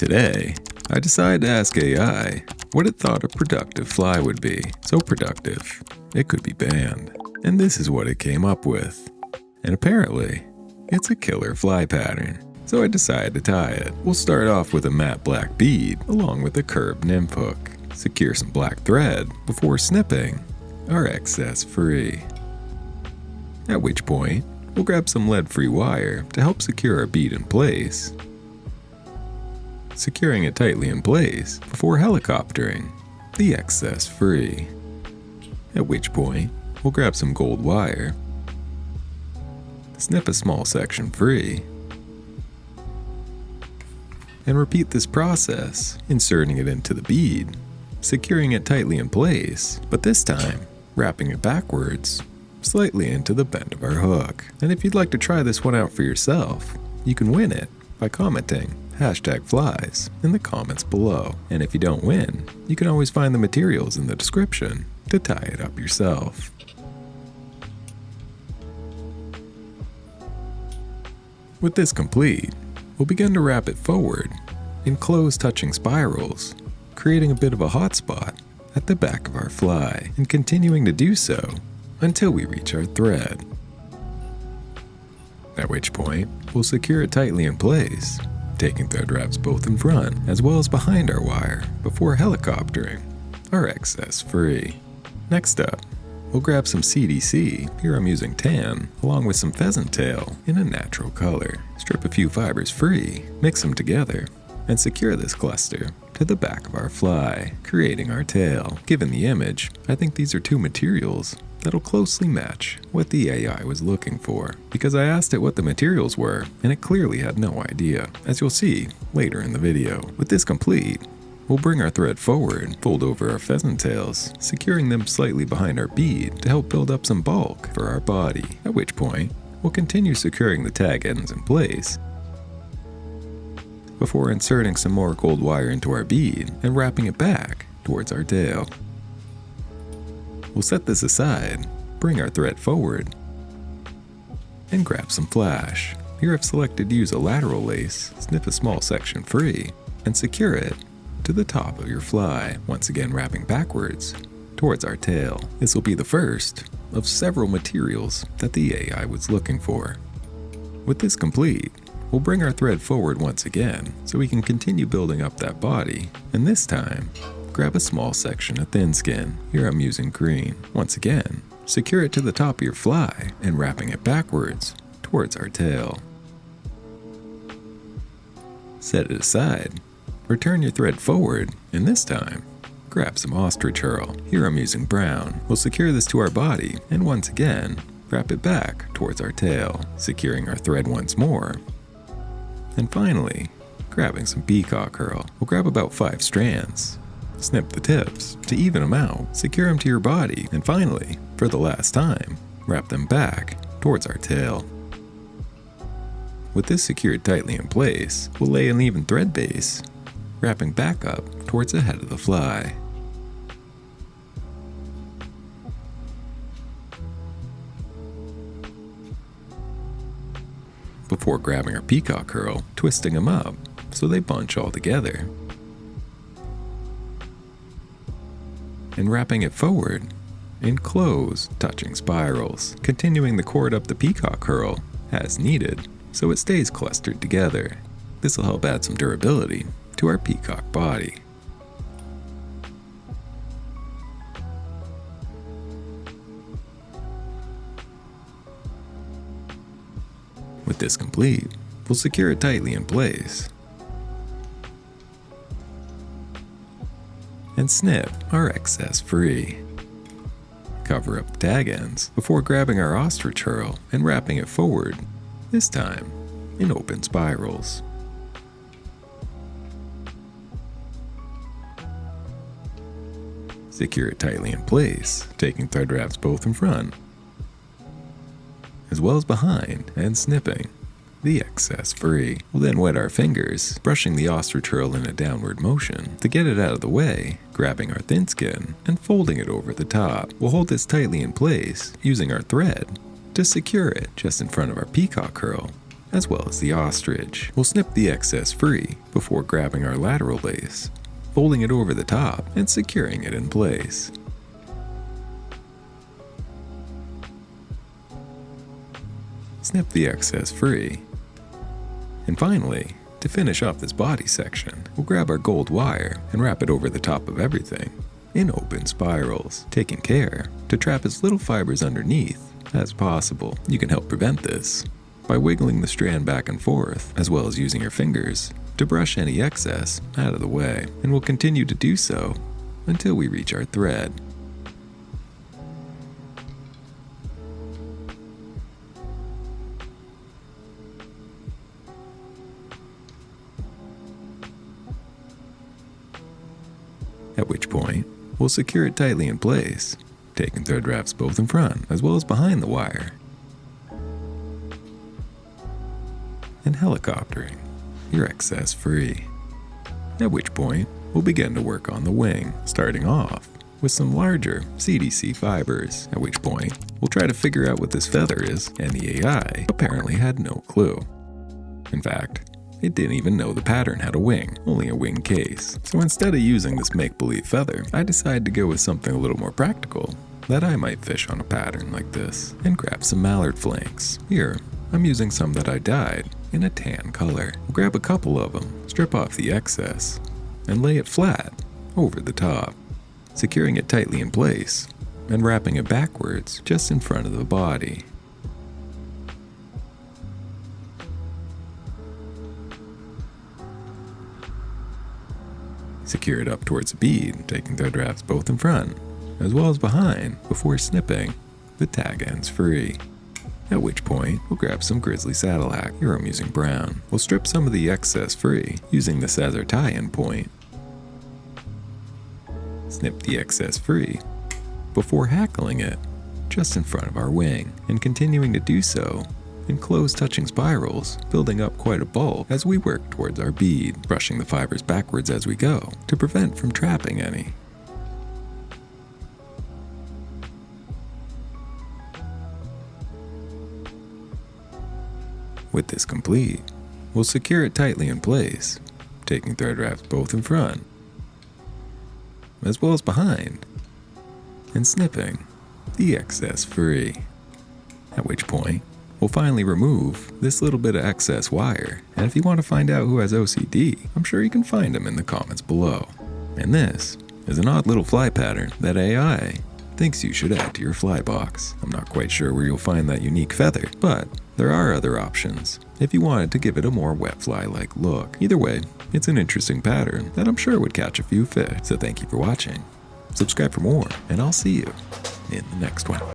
Today, I decided to ask AI what it thought a productive fly would be. So productive, it could be banned. And this is what it came up with. And apparently, it's a killer fly pattern. So I decided to tie it. We'll start off with a matte black bead along with a curved nymph hook. Secure some black thread before snipping our excess free. At which point, we'll grab some lead-free wire to help secure our bead in place. Securing it tightly in place before helicoptering the excess free. At which point, we'll grab some gold wire, snip a small section free, and repeat this process, inserting it into the bead, securing it tightly in place, but this time, wrapping it backwards, slightly into the bend of our hook. And if you'd like to try this one out for yourself, you can win it by commenting #flies in the comments below. And if you don't win, you can always find the materials in the description to tie it up yourself. With this complete, we'll begin to wrap it forward in close touching spirals, creating a bit of a hot spot at the back of our fly, and continuing to do so until we reach our thread. At which point, we'll secure it tightly in place, taking thread wraps both in front as well as behind our wire before helicoptering our excess free. Next up, we'll grab some CDC, here I'm using tan, along with some pheasant tail in a natural color. Strip a few fibers free, mix them together, and secure this cluster to the back of our fly, creating our tail. Given the image, I think these are two materials that'll closely match what the AI was looking for, because I asked it what the materials were, and it clearly had no idea, as you'll see later in the video. With this complete, we'll bring our thread forward, fold over our pheasant tails, securing them slightly behind our bead to help build up some bulk for our body, at which point, we'll continue securing the tag ends in place before inserting some more gold wire into our bead and wrapping it back towards our tail. We'll set this aside, bring our thread forward, and grab some flash. Here I've selected to use a lateral lace, snip a small section free, and secure it to the top of your fly, once again wrapping backwards towards our tail. This will be the first of several materials that the AI was looking for. With this complete, we'll bring our thread forward once again so we can continue building up that body, and this time, grab a small section of thin skin. Here I'm using green. Once again, secure it to the top of your fly and wrapping it backwards towards our tail. Set it aside, return your thread forward, and this time, grab some ostrich herl. Here I'm using brown. We'll secure this to our body, and once again, wrap it back towards our tail, securing our thread once more. And finally, grabbing some peacock herl. We'll grab about 5 strands, snip the tips to even them out, secure them to your body, and finally, for the last time, wrap them back towards our tail. With this secured tightly in place, we'll lay an even thread base, wrapping back up towards the head of the fly. Before grabbing our peacock herl, twisting them up so they bunch all together, and wrapping it forward in close touching spirals, continuing the cord up the peacock herl as needed so it stays clustered together. This will help add some durability to our peacock body. With this complete, we'll secure it tightly in place and snip our excess free. Cover up the tag ends before grabbing our ostrich herl and wrapping it forward, this time in open spirals. Secure it tightly in place, taking thread wraps both in front as well as behind and snipping the excess free. We'll then wet our fingers, brushing the ostrich herl in a downward motion to get it out of the way, grabbing our thin skin and folding it over the top. We'll hold this tightly in place, using our thread to secure it just in front of our peacock herl as well as the ostrich. We'll snip the excess free before grabbing our lateral lace, folding it over the top and securing it in place. Snip the excess free. And finally, to finish off this body section, we'll grab our gold wire and wrap it over the top of everything in open spirals, taking care to trap as little fibers underneath as possible. You can help prevent this by wiggling the strand back and forth, as well as using your fingers to brush any excess out of the way, and we'll continue to do so until we reach our thread. At which point, we'll secure it tightly in place, taking thread wraps both in front as well as behind the wire. And helicoptering your excess free. At which point, we'll begin to work on the wing, starting off with some larger CDC fibers, at which point, we'll try to figure out what this feather is, and the AI apparently had no clue. In fact, it didn't even know the pattern had a wing, only a wing case. So instead of using this make-believe feather, I decided to go with something a little more practical, that I might fish on a pattern like this, and grab some mallard flanks. Here, I'm using some that I dyed in a tan color. We'll grab a couple of them, strip off the excess, and lay it flat over the top, securing it tightly in place, and wrapping it backwards just in front of the body. Secure it up towards the bead, taking thread wraps both in front as well as behind before snipping the tag ends free. At which point, we'll grab some grizzly saddle hack. Here I'm using brown. We'll strip some of the excess free, using this as our tie-in point. Snip the excess free before hackling it just in front of our wing, and continuing to do so in close touching spirals, building up quite a bulk as we work towards our bead, brushing the fibers backwards as we go to prevent from trapping any. With this complete, we'll secure it tightly in place, taking thread wraps both in front as well as behind, and snipping the excess free. At which point, we'll finally remove this little bit of excess wire, and if you want to find out who has OCD, I'm sure you can find them in the comments below. And this is an odd little fly pattern that AI thinks you should add to your fly box. I'm not quite sure where you'll find that unique feather, but there are other options if you wanted to give it a more wet fly-like look. Either way, it's an interesting pattern that I'm sure would catch a few fish. So thank you for watching, subscribe for more, and I'll see you in the next one.